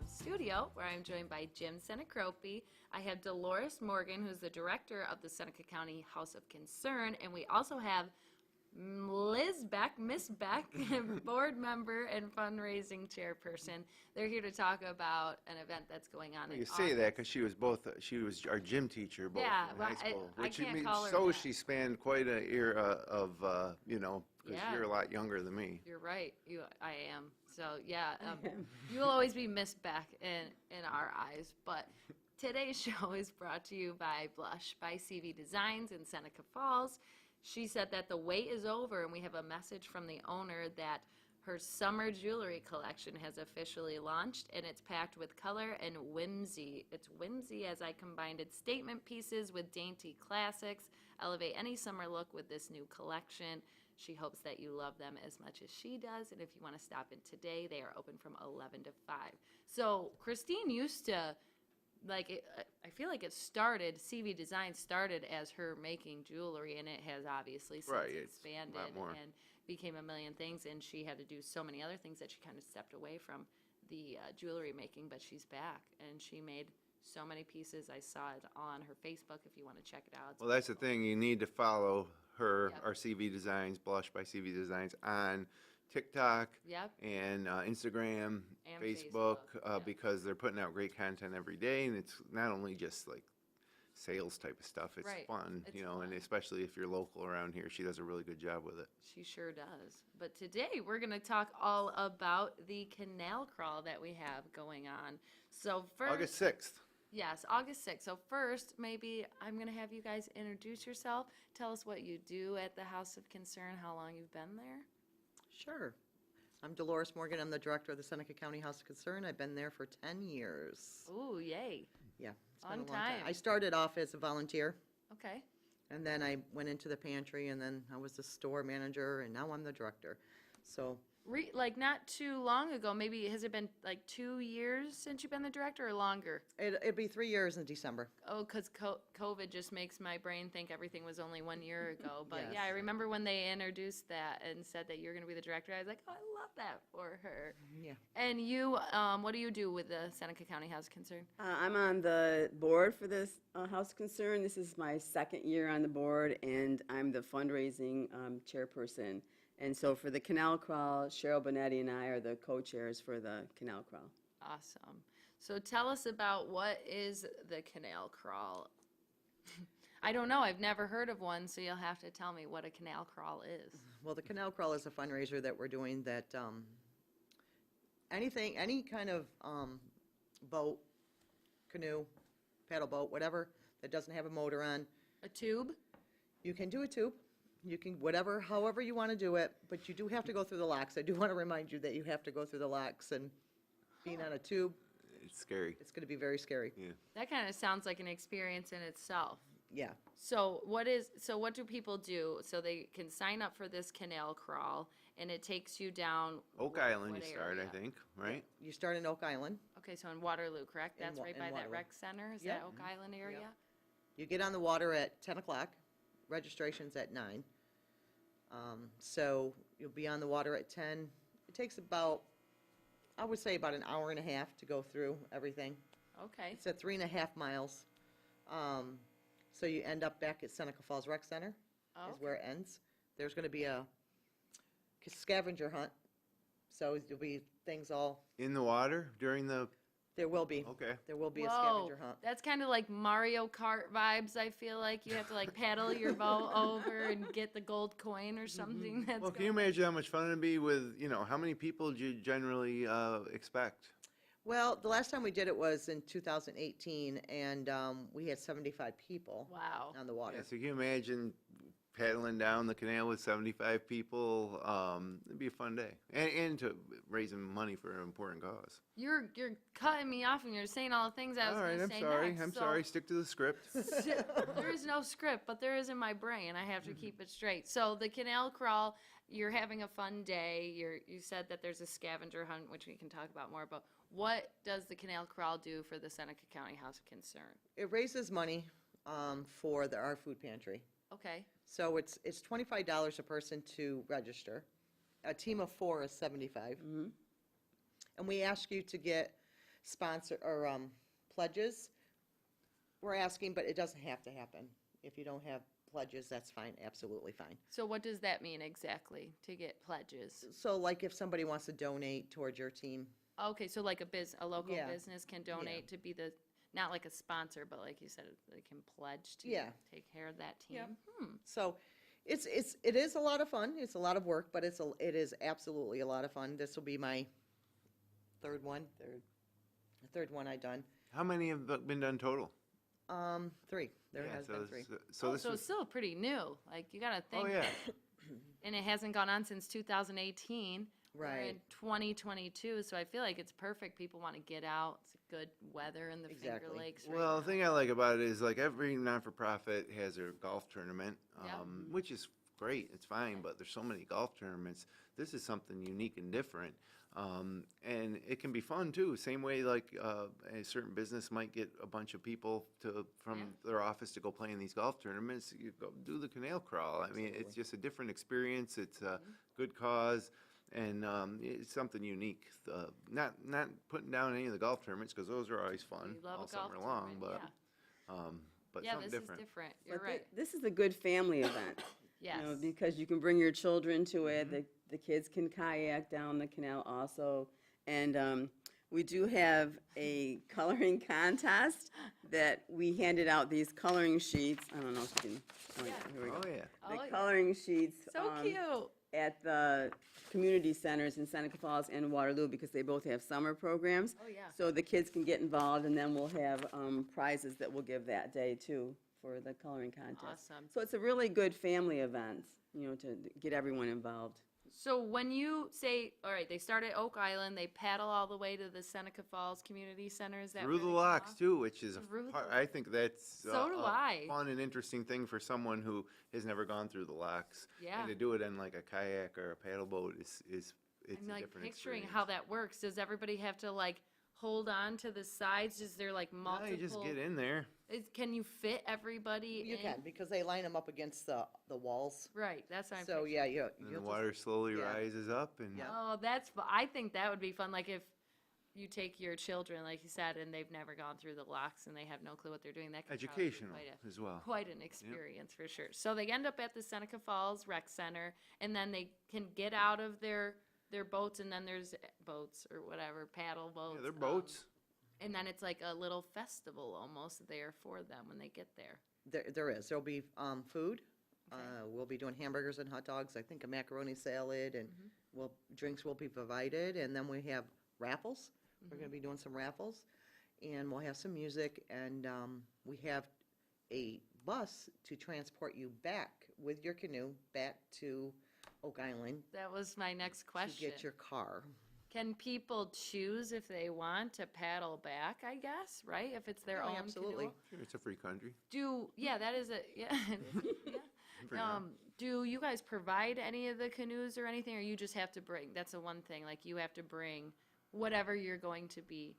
Studio, where I'm joined by Jim Sinicropi. I have Delores Morgan, who's the director of the Seneca County House of Concern, and we also have Miss Becht, board member and fundraising chairperson. They're here to talk about an event that's going on. You say that because she was our gym teacher both in high school. I can't means call her so that. she spanned quite an era of because you're a lot younger than me. You're right. I am. So yeah, you'll always be Miss Becht in our eyes. But today's show is brought to you by Blush by CV Designs in Seneca Falls. She said that the wait is over, and we have a message from the owner that her summer jewelry collection has officially launched, and it's packed with color and whimsy. It's whimsy as I combined its statement pieces with dainty classics. Elevate any summer look with this new collection. She hopes that you love them as much as she does, and if you want to stop in today, they are open from 11 to 5. So Christine used to, I feel like it started, CV Design started as her making jewelry, and it has obviously since expanded and became a million things, and she had to do so many other things that she kind of stepped away from the jewelry making, but she's back, and she made so many pieces. I saw it on her Facebook if you want to check it out. Well, that's the thing. You need to follow her, our CV Designs, Blush by CV Designs, on TikTok and Instagram, and Facebook, because they're putting out great content every day, and it's not only just like sales type of stuff. It's fun, it's fun. And especially if you're local around here, she does a really good job with it. She sure does. But today we're going to talk all about the canal crawl that we have going on. So first, August 6th. Yes, August 6th. So first, maybe I'm going to have you guys introduce yourself. Tell us what you do at the House of Concern, how long you've been there. Sure. I'm Delores Morgan. I'm the director of the Seneca County House of Concern. I've been there for 10 years. Ooh, yay. Yeah, it's long been a long time. time. I started off as a volunteer. Okay. And then I went into the pantry, and then I was the store manager, and now I'm the director. So not too long ago, maybe, has it been like 2 years since you've been the director or longer? it'd be 3 years in December. Oh, because COVID just makes my brain think everything was only 1 year ago. But Yes. yeah, I remember when they introduced that and said that you're going to be the director. I was like, oh, I love that for her. Yeah. And you, what do you do with the Seneca County House of Concern? I'm on the board for this House of Concern. This is my second year on the board, and I'm the fundraising chairperson. And so for the Canal Crawl, Cheryl Bonetti and I are the co-chairs for the Canal Crawl. Awesome. So tell us about what is the Canal Crawl. I don't know. I've never heard of one, so you'll have to tell me what a Canal Crawl is. Well, the Canal Crawl is a fundraiser that we're doing that any kind of boat, canoe, paddle boat, whatever, that doesn't have a motor on. A tube? You can do a tube. You can, however you want to do it, but you do have to go through the locks. I do want to remind you that you have to go through the locks, and being on a tube, It's scary. it's going to be very scary. Yeah. That kind of sounds like an experience in itself. Yeah. So what do people do? So they can sign up for this Canal Crawl, and it takes you down Oak Island what you start, area? I think, right? You start in Oak Island. Okay, so in Waterloo, correct? In That's right in by that Waterloo. rec center? Is Yep. that Oak Island area? Yep. You get on the water at 10 o'clock. Registration's at 9. So you'll be on the water at 10. It takes about, I would say, about an hour and a half to go through everything. Okay. It's at 3.5 miles. So you end up back at Seneca Falls Rec Center Oh, is where it ends. There's going to be a scavenger hunt. So there'll be things all, In the water during the, there will be. okay. There will be a Whoa, scavenger hunt. that's kind of like Mario Kart vibes, I feel like. You have to like paddle your boat over and get the gold coin or something. That's Well, can you imagine how much fun it'd be with, how many people do you generally expect? Well, the last time we did it was in 2018, and we had 75 people Wow. on the water. Yeah, so can you imagine paddling down the canal with 75 people. It'd be a fun day, and to raising money for an important cause. You're cutting me off and you're saying all the things I was All right, going I'm to say sorry. next. I'm so- sorry. Stick to the script. There is no script, but there is in my brain. I have to keep it straight. So the canal crawl, you're having a fun day. You said that there's a scavenger hunt, which we can talk about more. But what does the canal crawl do for the Seneca County House of Concern? It raises money for our food pantry. Okay. So it's $25 a person to register. A team of 4 is $75. And we ask you to get sponsor or pledges. We're asking, but it doesn't have to happen. If you don't have pledges, that's fine, absolutely fine. So what does that mean exactly, to get pledges? So like if somebody wants to donate towards your team, Okay, so like a local Yeah. business can donate to be not like a sponsor, but like you said, they can pledge to Yeah. take care of that team. Yeah. So it is a lot of fun. It's a lot of work, but it is absolutely a lot of fun. This will be my third one. The third one I've done. How many have been done total? 3. There Yeah, has been 3. So this so was, it's still pretty new. Like, you got to think. oh yeah. And it hasn't gone on since 2018. We're in Right. 2022, so I feel like it's perfect. People want to get out. It's good weather in the Finger Exactly. Lakes right Well, now. the thing I like about it is like every non-for-profit has a golf tournament, Yeah. which is great. It's fine, but there's so many golf tournaments. This is something unique and different, and it can be fun too. Same way like a certain business might get a bunch of people from their office to go play in these golf tournaments. You go do the canal crawl. I mean, it's just a different experience. It's a good cause. And it's something unique. Not putting down any of the golf tournaments because those are always fun We love all a golf summer long. tournament, But yeah, something this different. is different. You're But right. this is a good family event. Yes. You know, because you can bring your children to it. The kids can kayak down the canal also. And we do have a coloring contest that we handed out these coloring sheets. I don't know if you can. Oh, yeah, here we go. Oh yeah. Oh, The yeah. coloring sheets. So cute. At the community centers in Seneca Falls and Waterloo because they both have summer programs. Oh, yeah. So the kids can get involved, and then we'll have prizes that we'll give that day too for the coloring contest. Awesome. So it's a really good family event, you know, to get everyone involved. So when you say, all right, they start at Oak Island, they paddle all the way to the Seneca Falls Community Center, is that Through where the they come locks off? too, which is Through the part, I think that's So do I. a fun and interesting thing for someone who has never gone through the locks. Yeah. And to do it in like a kayak or a paddle boat is it's I'm a like different picturing experience. how that works. Does everybody have to like hold on to the sides? Is there like No, multiple? you just get in there. Can you fit everybody You in? can, because they line them up against the walls. Right, that's what I'm So, picturing. yeah, And the you'll water slowly yeah. rises up and Yeah. Oh, I think that would be fun. Like if you take your children, like you said, and they've never gone through the locks and they have no clue what they're doing. That could probably be educational quite as well. quite an experience for sure. So they end up at the Seneca Falls Rec Center, and then they can get out of their boats, and then there's boats or whatever, paddle boats. Yeah, they're boats. And then it's like a little festival almost there for them when they get there. There is. There'll be food. We'll be doing hamburgers and hot dogs. I think a macaroni salad, and drinks will be provided. And then we have raffles. We're going to be doing some raffles, and we'll have some music. And we have a bus to transport you back with your canoe back to Oak Island That was my next question. to get your car. Can people choose if they want to paddle back, I guess, right? If it's their Oh, own absolutely. canoe? Sure, it's a free country. That is yeah. For now. Do you guys provide any of the canoes or anything, or you just have to bring, that's the one thing, like you have to bring whatever you're going to be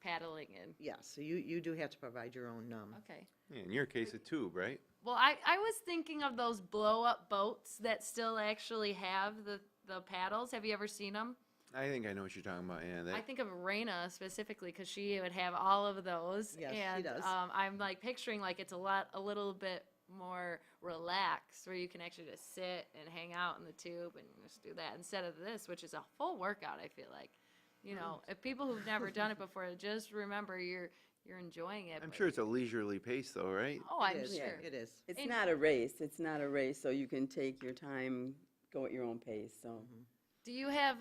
paddling in? Yes, so you do have to provide your own. Okay. Yeah, in your case, a tube, right? Well, I was thinking of those blow-up boats that still actually have the paddles. Have you ever seen them? I think I know what you're talking about. Yeah, I think of Raina specifically because she would have all of those. Yes, she and, does. I'm like picturing like it's a little bit more relaxed where you can actually just sit and hang out in the tube and just do that instead of this, which is a full workout. I feel like, if people who've never done it before, just remember you're enjoying it. I'm but- sure it's a leisurely pace, though, right? Oh, I'm It is, sure. it is. It's And- not a race. It's not a race, so you can take your time, go at your own pace. So. Do you have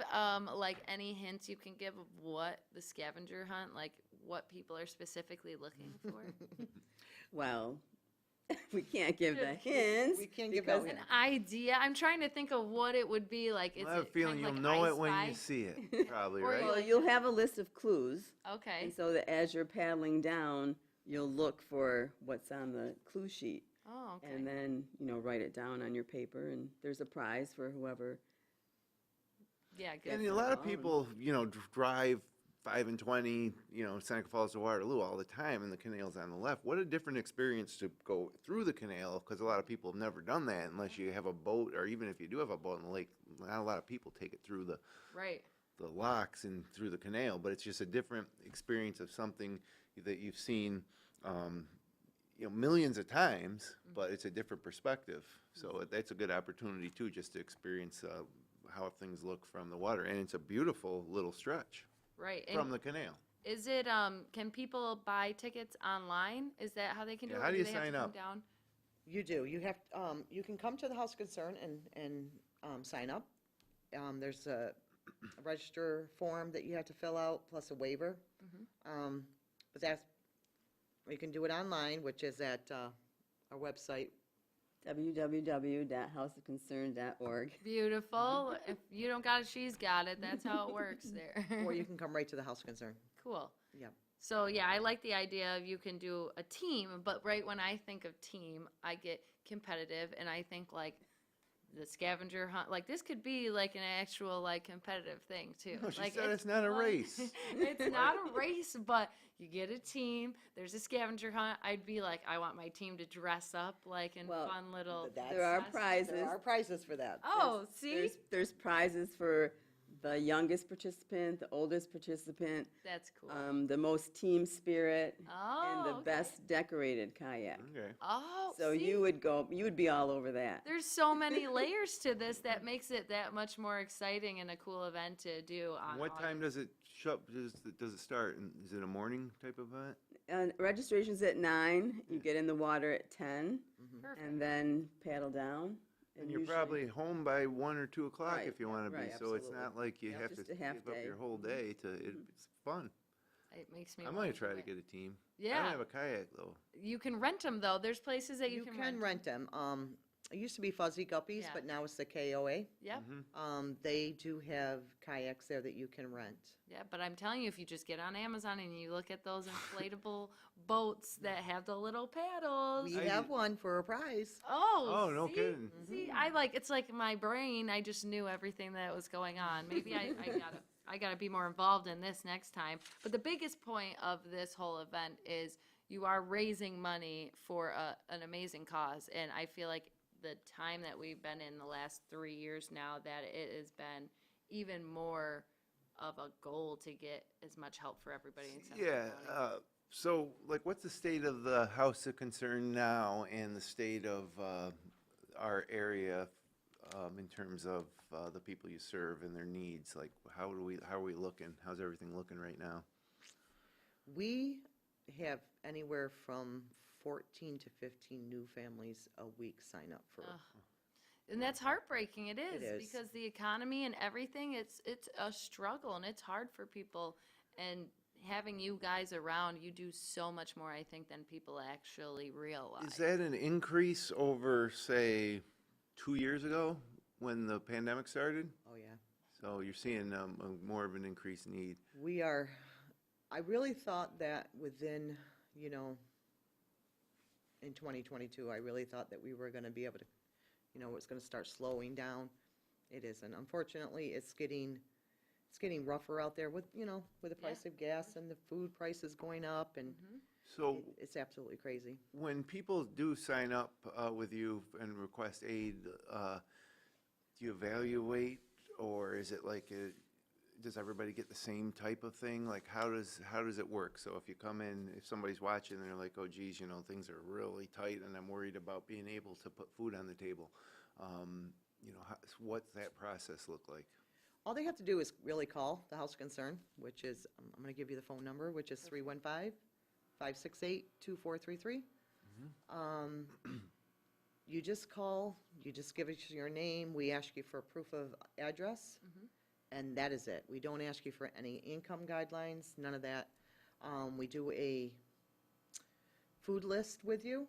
like any hints you can give of what the scavenger hunt, like what people are specifically looking for? Well, We can't give the hints. We can't give because out An idea. I'm trying to think of what it would be like. Is I have a it feeling kind of you'll like know I it when Spy? you see it, probably, Or right? you Well, like- you'll have a list of clues. Okay. And so that as you're paddling down, you'll look for what's on the clue sheet. Oh, okay. And then, write it down on your paper, and there's a prize for whoever. Yeah, good. And a lot of people, drive 5 and 20, Seneca Falls to Waterloo all the time, and the canal's on the left. What a different experience to go through the canal, because a lot of people have never done that unless you have a boat, or even if you do have a boat in the lake, not a lot of people take it through the Right. locks and through the canal. But it's just a different experience of something that you've seen, millions of times, but it's a different perspective. So that's a good opportunity too, just to experience how things look from the water, and it's a beautiful little stretch. Right. From And the canal. is it can people buy tickets online? Is that how they can do Yeah, it? how or do you they have to sign come up? Down? You do. You have, you can come to the House Concern and sign up. There's a register form that you have to fill out, plus a waiver. But you can do it online, which is at our website. www.houseofconcern.org. Beautiful. If you don't got it, she's got it. That's how it works there. Or you can come right to the House Concern. Cool. Yep. So yeah, I like the idea of you can do a team, but right when I think of team, I get competitive, and I think like the scavenger hunt. Like this could be like an actual like competitive thing too. No, she like, said it's not a fun. race. It's not a race, but you get a team. There's a scavenger hunt. I'd be like, I want my team to dress up like in Well, fun little. There are dresses. prizes. There are prizes for that. Oh, see, There's prizes for the youngest participant, the oldest participant, that's cool. the most team spirit, Oh, and the okay. best decorated kayak. Okay. Oh, So see? you would be all over that. There's so many layers to this that makes it that much more exciting and a cool event to do. On What time does it does it start? And is it a morning type event? And registration's at 9. You get in the water at 10, Perfect. and then paddle down. And you're usually- probably home by 1 or 2 o'clock Right, if you want to right, be. So it's absolutely. not like you Yep. have Just to a half give up day. your whole day to. It's fun. It makes me. I'm wanna gonna try do to it. get a team. I Yeah. don't have a kayak though. You can rent them though. There's places that you, You can can rent them. It used to be Fuzzy Guppies, Yeah. but now it's the KOA. Yep. They do have kayaks there that you can rent. Yeah, but I'm telling you, if you just get on Amazon and you look at those inflatable boats that have the little paddles. We have one for a prize. Oh, Oh, no see? kidding. See, it's like my brain. I just knew everything that was going on. Maybe I gotta be more involved in this next time. But the biggest point of this whole event is you are raising money for an amazing cause, and I feel like the time that we've been in the last 3 years now, that it has been even more of a goal to get as much help for everybody in Seneca Yeah. County. So, like, what's the state of the House of Concern now, and the state of our area in terms of the people you serve and their needs? Like, how are we looking? How's everything looking right now? We have anywhere from 14 to 15 new families a week sign up for. And that's heartbreaking. It is, is. because the economy and everything, it's a struggle, and it's hard for people. And having you guys around, you do so much more, I think, than people actually realize. Is that an increase over, say, 2 years ago when the pandemic started? Oh, yeah. So you're seeing more of an increased need. We are, I really thought that within, in 2022, I really thought that we were going to be able to, it's going to start slowing down. It isn't. Unfortunately, it's getting rougher out there with, with the price of gas and the food prices going up, and So it's absolutely crazy. when people do sign up with you and request aid, do you evaluate, or is it like does everybody get the same type of thing? Like, how does it work? So if you come in, if somebody's watching, and they're like, oh geez, things are really tight, and I'm worried about being able to put food on the table. What's that process look like? All they have to do is really call the House of Concern, which is, I'm going to give you the phone number, which is 315-568-2433. You just call, you just give us your name, we ask you for proof of address, and that is it. We don't ask you for any income guidelines, none of that. We do a food list with you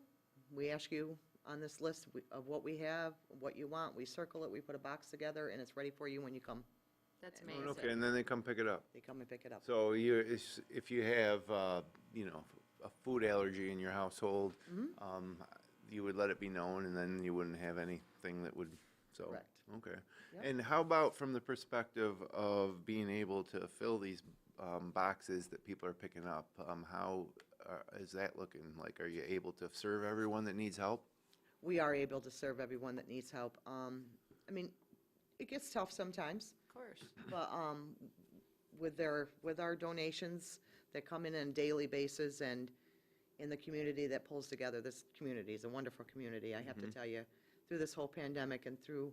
we ask you on this list of what we have, what you want, we circle it, we put a box together, and it's ready for you when you come. That's Oh, amazing. okay, and then they come pick it up. They come and pick it up. So if you have, you know, a food allergy in your household, you would let it be known, and then you wouldn't have anything that would, so. Correct. Okay. Yep. And how about from the perspective of being able to fill these boxes that people are picking up? How is that looking? Like, are you able to serve everyone that needs help? We are able to serve everyone that needs help. I mean, it gets tough sometimes. Of course. But with our donations that come in on a daily basis, and in the community that pulls together, this community is a wonderful community. I have to tell you, through this whole pandemic and through,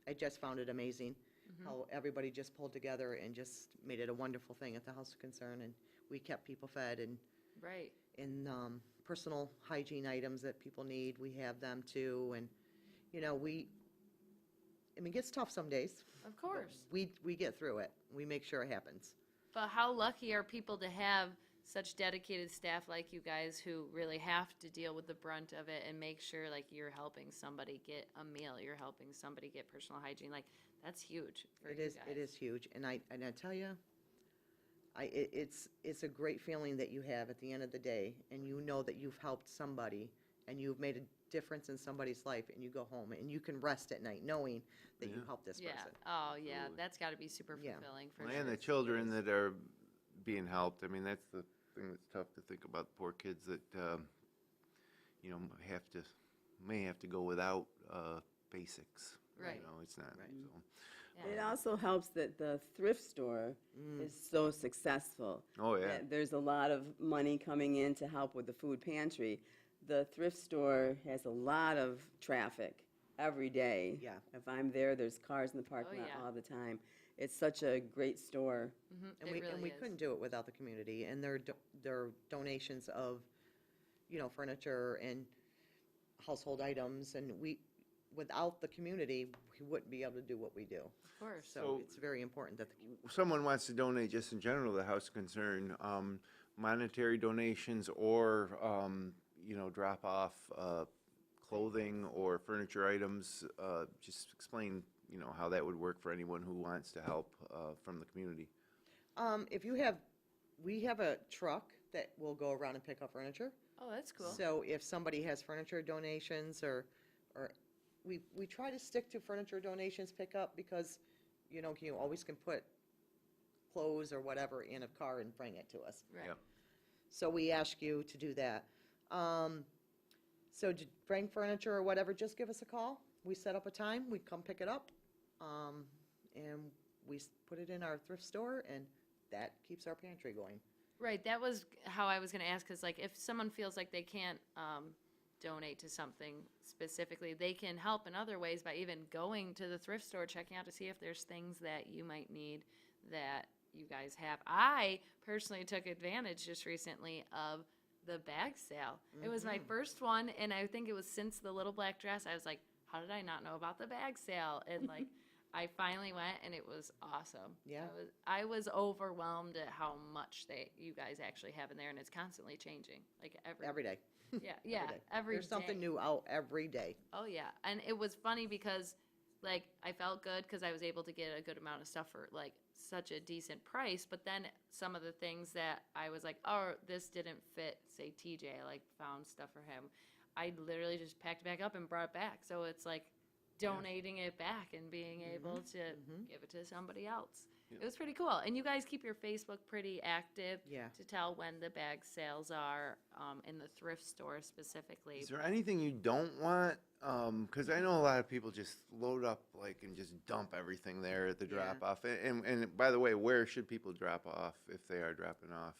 I just found it amazing how everybody just pulled together and just made it a wonderful thing at the House of Concern, and we kept people fed, and Right. in personal hygiene items that people need, we have them too, and you know, I mean, it gets tough some days. Of course. We get through it. We make sure it happens. But how lucky are people to have such dedicated staff like you guys who really have to deal with the brunt of it and make sure like you're helping somebody get a meal, you're helping somebody get personal hygiene. Like that's huge for It you is. guys. It is huge, and I tell you, it's a great feeling that you have at the end of the day, and you know that you've helped somebody, and you've made a difference in somebody's life, and you go home and you can rest at night knowing that you helped this Yeah. person. Oh yeah, Absolutely. that's got to be super Yeah. fulfilling for And sure. the children that are being helped. I mean, that's the thing that's tough to think about. The poor kids that, you know, may have to go without basics. Right. You know, it's not. Right. So. Yeah. It also helps that the thrift store is so successful. Oh, yeah. that there's a lot of money coming in to help with the food pantry. The thrift store has a lot of traffic every day. Yeah. If I'm there, there's cars in the parking lot yeah. all the time. It's such a great store. And It we really is. couldn't do it without the community and their donations of, you know, furniture and household items, and without the community, we wouldn't be able to do what we do. Of course. So it's very important that Someone wants to donate just in general to the House of Concern, monetary donations or, you know, drop off clothing or furniture items. Just explain, you know, how that would work for anyone who wants to help from the community. we have a truck that will go around and pick up furniture. Oh, that's cool. So if somebody has furniture donations or we try to stick to furniture donations pickup because, you know, you always can put clothes or whatever in a car and bring it to us. Right. Yep. So we ask you to do that. So to bring furniture or whatever, just give us a call. We set up a time, we come pick it up, and we put it in our thrift store, and that keeps our pantry going. Right, that was how I was going to ask, because like if someone feels like they can't donate to something specifically, they can help in other ways by even going to the thrift store, checking out to see if there's things that you might need that you guys have. I personally took advantage just recently of the bag sale. It was my first one, and I think it was since the little black dress. I was like, how did I not know about the bag sale? And like, I finally went, and it was awesome. Yeah. I was overwhelmed at how much you guys actually have in there, and it's constantly changing. Like Every day. yeah, Every day. every There's something day. new out every day. Oh yeah, and it was funny because like I felt good because I was able to get a good amount of stuff for like such a decent price, but then some of the things that I was like, oh, this didn't fit, say TJ, I like found stuff for him. I literally just packed it back up and brought it back. So it's like donating it back and being able to give it to somebody else. It was pretty cool. And you guys keep your Facebook pretty active Yeah. to tell when the bag sales are in the thrift store specifically. Is there anything you don't want? Because I know a lot of people just load up like and just dump everything there at the Yeah. drop off. And by the way, where should people drop off if they are dropping off?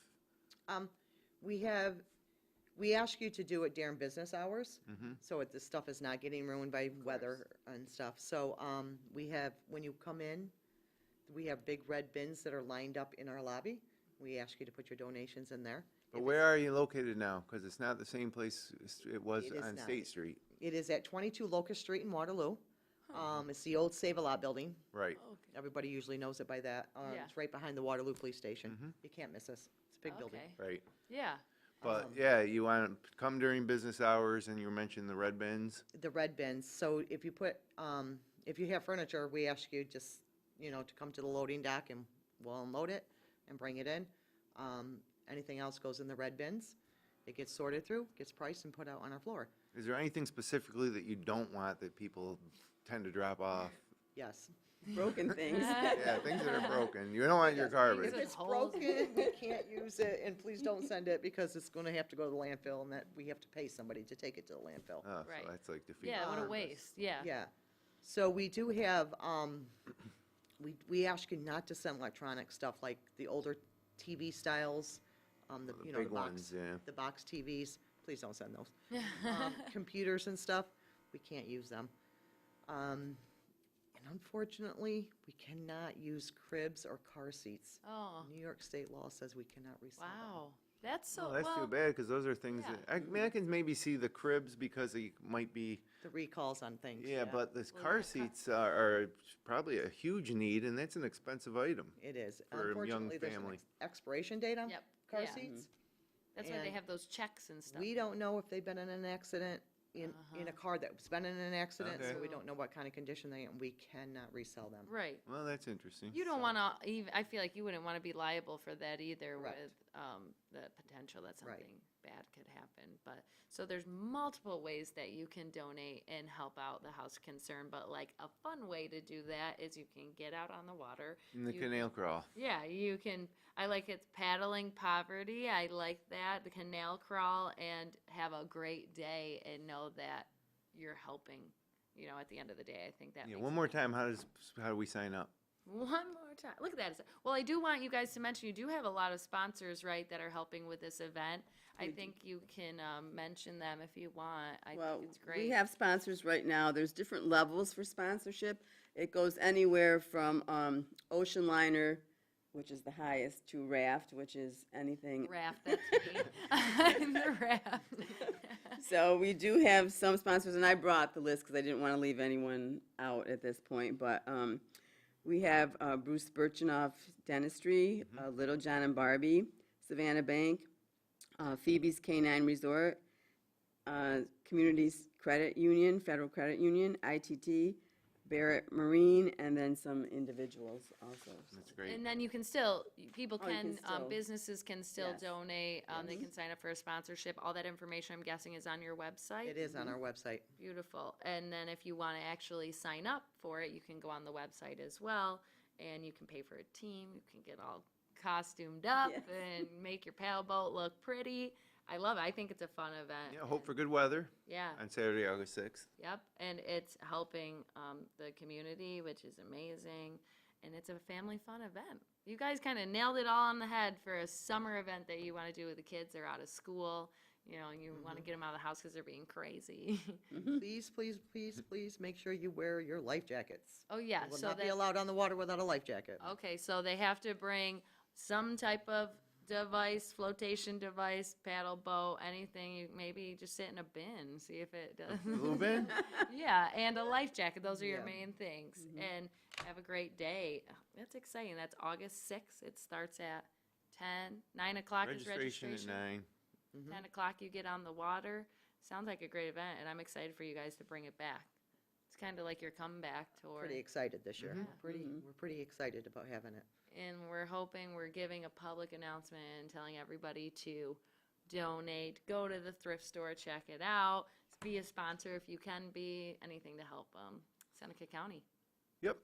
We ask you to do it during business hours, so the stuff is not getting ruined by weather and stuff. So when you come in, we have big red bins that are lined up in our lobby. We ask you to put your donations in there. But where are you located now? Because it's not the same place it was It is on not. State Street. It is at 22 Locust Street in Waterloo. It's the old Save-A-Lot building. Right. Okay. Everybody usually knows it by that. Yeah. It's right behind the Waterloo Police Station. You can't miss us. It's a big building. Okay. Right. Yeah. But, yeah, you want to come during business hours, and you mentioned the red bins. The red bins, so if you put, if you have furniture, we ask you just, to come to the loading dock and we'll unload it and bring it in. Anything else goes in the red bins. It gets sorted through, gets priced and put out on our floor. Is there anything specifically that you don't want that people tend to drop off? Yes. Broken things. Yeah, things that are broken. You don't want your garbage. If it's broken, we can't use it, and please don't send it because it's gonna have to go to the landfill, and that we have to pay somebody to take it to the landfill. Oh, Right. so that's like defeat. Yeah, what a purpose. waste, yeah. Yeah. So we do have, we ask you not to send electronic stuff like the older TV styles, the, The the big box, ones, yeah. the box TVs. Please don't send those. Computers and stuff, we can't use them. And unfortunately, we cannot use cribs or car seats. Oh, New York state law says we cannot resell them. wow. That's so, Oh, that's well, too bad, because those are things yeah. that, I mean, I can maybe see the cribs because they might be, The recalls on things. yeah, but the Well, car yeah, seats are probably a huge need, and that's an expensive item. It is. For a young Unfortunately, there's an family. expiration date on Yep, car yeah. seats. that's why they and have those checks and stuff. We don't know if they've been in an accident, in a car that's been in an accident, so Okay. we don't know what kind of condition they, and we cannot resell them. Right. Well, that's interesting. You don't want to even, I feel like you wouldn't want to be liable for that either Correct. with the potential that Right. something bad could happen. But, so there's multiple ways that you can donate and help out the house concern, but like a fun way to do that is you can get out on the water. In the You- canal crawl. Yeah, you can, I like it's paddling poverty, I like that, the canal crawl, and have a great day and know that you're helping, at the end of the day. I think that Yeah, makes one it more time, how do we sign up? one more time. Look at that. Well, I do want you guys to mention you do have a lot of sponsors, right, that are helping with this event. I think you can mention them if you want. I Well, think it's great. we have sponsors right now. There's different levels for sponsorship. It goes anywhere from ocean liner, which is the highest, to raft, which is anything. Raft, that's me. I'm the raft. So we do have some sponsors, and I brought the list because I didn't want to leave anyone out at this point. But we have Bruce Birchenough Dentistry, Little John and Barbie, Savannah Bank, Phoebe's Canine Resort, Communities Credit Union, Federal Credit Union, ITT, Barrett Marine, and then some individuals also. That's great. And then you can still, people Oh, you can, can still- businesses can still Yes. donate. They can sign up for a sponsorship. All that information, I'm guessing, is on your website. It is on our website. Beautiful. And then if you want to actually sign up for it, you can go on the website as well, and you can pay for a team. You can get all costumed up Yes. and make your paddle boat look pretty. I love it. I think it's a fun event. Yeah, hope for good weather Yeah. on Saturday, August 6th. Yep. And it's helping the community, which is amazing. And it's a family fun event. You guys kind of nailed it all on the head for a summer event that you want to do with the kids. They're out of school, and you want to get them out of the house because they're being crazy. Please, please, please, please make sure you wear your life jackets. Oh, yeah. You will So not be that, allowed on the water without a life jacket. okay, so they have to bring some type of device, flotation device, paddle boat, anything. You maybe just sit in a bin, see if it does. Blue bin? Yeah, and a life jacket. Those are your Yeah. main things. And have a great day. That's exciting. That's August 6th. It starts at 10. 9 o'clock is Registration registration. at 9. 10 o'clock you get on the water. Sounds like a great event, and I'm excited for you guys to bring it back. It's kind of like your comeback tour. Pretty excited this year. Mm-hmm. We're pretty excited about having it. And we're hoping we're giving a public announcement and telling everybody to donate, go to the thrift store, check it out, be a sponsor if you can be, anything to help Seneca County. Yep.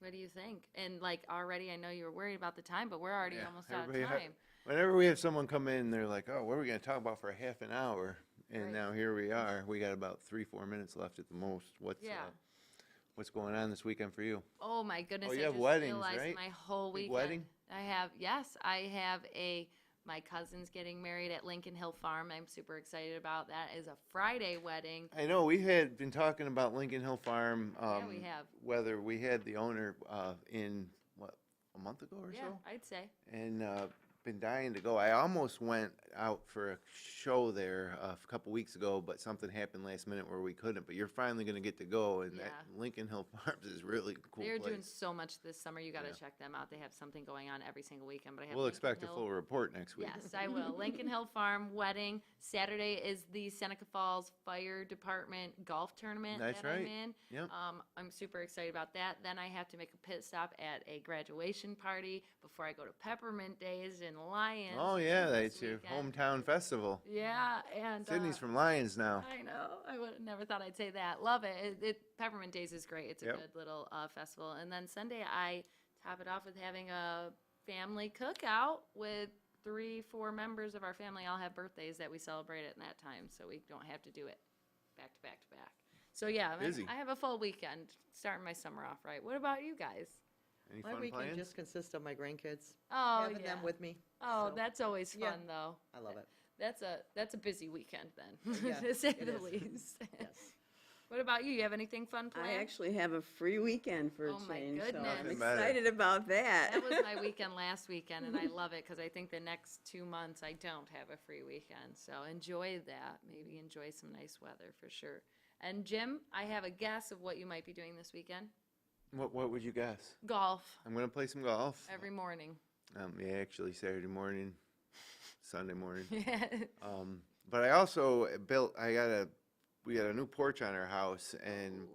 What do you think? And like already, I know you were worried about the time, but we're already Yeah, almost out of everybody time. Whenever we have someone come in, they're like, oh, what are we going to talk about for a half an hour? And Right. now here we are. We got about 3-4 minutes left at the most. What's going on this weekend for you? Oh my goodness! Oh, you I have just weddings, realized right? my whole Big weekend. wedding? I have my cousin's getting married at Lincoln Hill Farm. I'm super excited about that. Is a Friday wedding. I know we had been talking about Lincoln Hill Farm. Yeah, we have. Whether we had the owner in, a month ago or Yeah, so? I'd say. And been dying to go. I almost went out for a show there a couple weeks ago, but something happened last minute where we couldn't. But you're finally going to get to go, and that Lincoln Hill Farms is really a cool They're place. doing so much this summer. You got to check them out. They have something going on every single weekend. But I have We'll Lincoln expect a Hill. full report next week. Yes, I will. Lincoln Hill Farm wedding. Saturday is the Seneca Falls Fire Department golf tournament That's that I'm right. in. Yep. I'm super excited about that. Then I have to make a pit stop at a graduation party before I go to Peppermint Days in Lyons. Oh yeah, this that's your weekend. hometown festival. Yeah, and Sydney's from Lyons now. I know. I would have never thought I'd say that. Love it. Peppermint Days is great. It's a good little festival. And then Sunday, I top it off with having a family cookout with 3-4 members of our family. All have birthdays that we celebrate at that time, so we don't have to do it back to back to back. So yeah, Busy. I have a full weekend starting my summer off right. What about you guys? Any My fun weekend plans? just consists of my grandkids, Oh having them with me. Oh, so, that's always fun yeah. though. I love it. That's a busy weekend then, Yeah, to say it the is. least. Yes. What about you? You have anything fun planned? I actually have a free weekend for a Oh, my change, so goodness. I'm Nothing better. excited about that. That was my weekend last weekend, and I love it because I think the next 2 months I don't have a free weekend. So enjoy that. Maybe enjoy some nice weather for sure. And Jim, I have a guess of what you might be doing this weekend. What would you guess? Golf I'm gonna play some golf. every morning. Yeah, actually Saturday morning, Sunday morning. Yeah. But I also we got a new porch on our house, and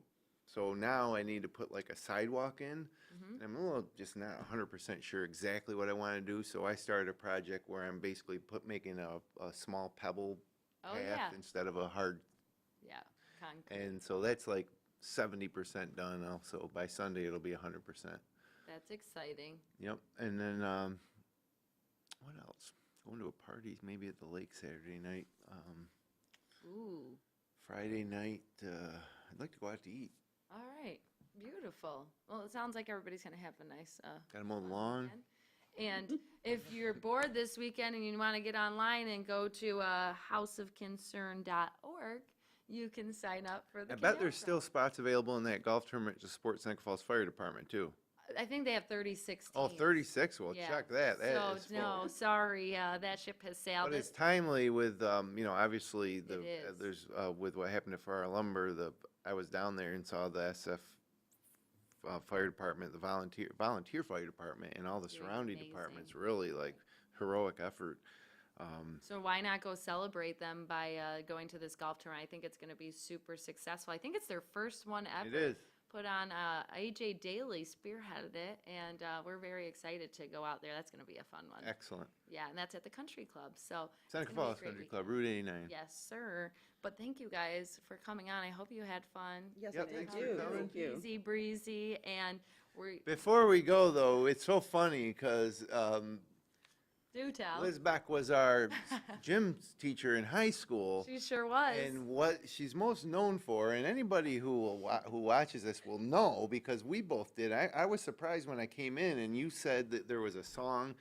so now I need to put like a sidewalk in. And I'm a little just not 100% sure exactly what I want to do, so I started a project where I'm basically making a small pebble Oh, path yeah. instead of a hard, Yeah. Concrete. and so that's like 70% done. Also by Sunday it'll be 100%. That's exciting. Yep. And then what else? Going to a party maybe at the lake Saturday night. Ooh. Friday night, I'd like to go out to eat. All right. Beautiful. Well, it sounds like everybody's going to have a nice Got to mow the lawn. weekend. And if you're bored this weekend and you want to get online and go to houseofconcern.org, you can sign up for the I bet Canal there's still spots available in that golf tournament to support Seneca Falls Fire Department too. I think they have 36 teams. Oh, 36. Well, Yeah. check that. That So, is full. no, sorry, that ship has sailed. But it's timely with, obviously It is. there's with what happened to Farrar Lumber. I was down there and saw the SF fire department, the volunteer fire department, and all the Doing surrounding amazing. departments. Really like heroic effort. So why not go celebrate them by going to this golf tournament? I think it's going to be super successful. I think it's their first one ever. It is. Put on. AJ Daly spearheaded it, and we're very excited to go out there. That's going to be a fun one. Excellent. Yeah, and that's at the country club. So it's Seneca gonna be a Falls great Country weekend. Club, Route 89. Yes, sir. But thank you guys for coming on. I hope you had fun. Yes, Yep, I thanks do. for coming. Thank you. Easy breezy, and we Before we go, though, it's so funny because do tell. Liz Beck was our gym teacher in high school. She sure was. And what she's most known for, and anybody who watches this will know, because we both did. I was surprised when I came in and you said that there was a song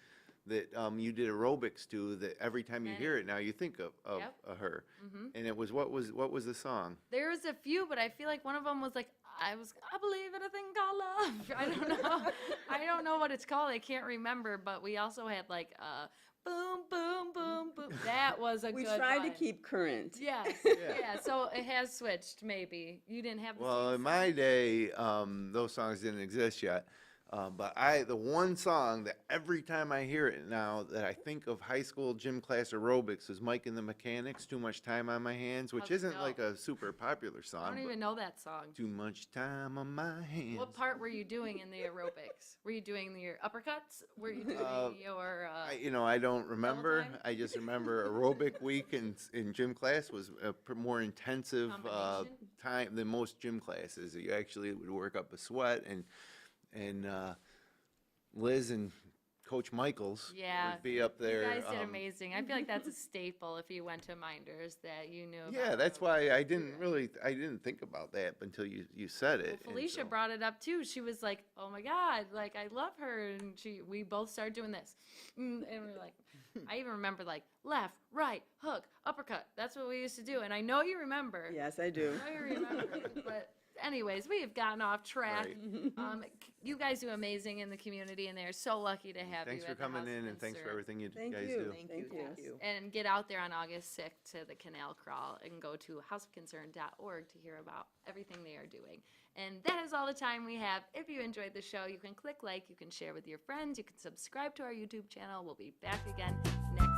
that you did aerobics to, that every time you hear it now you think of Yep. her. And it was what was the song? There was a few, but I feel like one of them was like, I believe in a thing called love. I don't know. I don't know what it's called. I can't remember, but we also had like boom, boom, boom, boom. That was a We good try to one. keep current. Yes. Yeah. Yeah. So it has switched maybe. You didn't have the Well, same in my day, those songs didn't exist yet. But the one song that every time I hear it now that I think of high school gym class aerobics is Mike and the Mechanics, Too Much Time on My Hands, which How's it isn't go? like a super popular song. I don't but even know that song. Too much time on my hands. What part were you doing in the aerobics? Were you doing your uppercuts? Were you doing your I don't remember. time? I just remember aerobic week in gym class was a more intensive Combination? time than most gym classes. You actually would work up a sweat, and Liz and Coach Michaels Yeah. would be up there. You guys did amazing. I feel like that's a staple if you went to Minders that you knew about. Yeah, that's why I didn't think about that until you said it. Well, and Felicia so- brought it up too. She was like, "Oh my God, like I love her," and we both started doing this, and we're like, I even remember like left, right, hook, uppercut. That's what we used to do, and I know you remember. Yes, I do. I know you remember, but anyways, we have gotten off track. Right. You guys do amazing in the community, and they're so lucky to have Thanks you for at the coming House in, of and thanks for Concern. everything you Thank guys you. do. Thank you, thank you. And get out there on August 6th to the Canal Crawl and go to houseofconcern.org to hear about everything they are doing. And that is all the time we have. If you enjoyed the show, you can click like, you can share with your friends, you can subscribe to our YouTube channel. We'll be back again next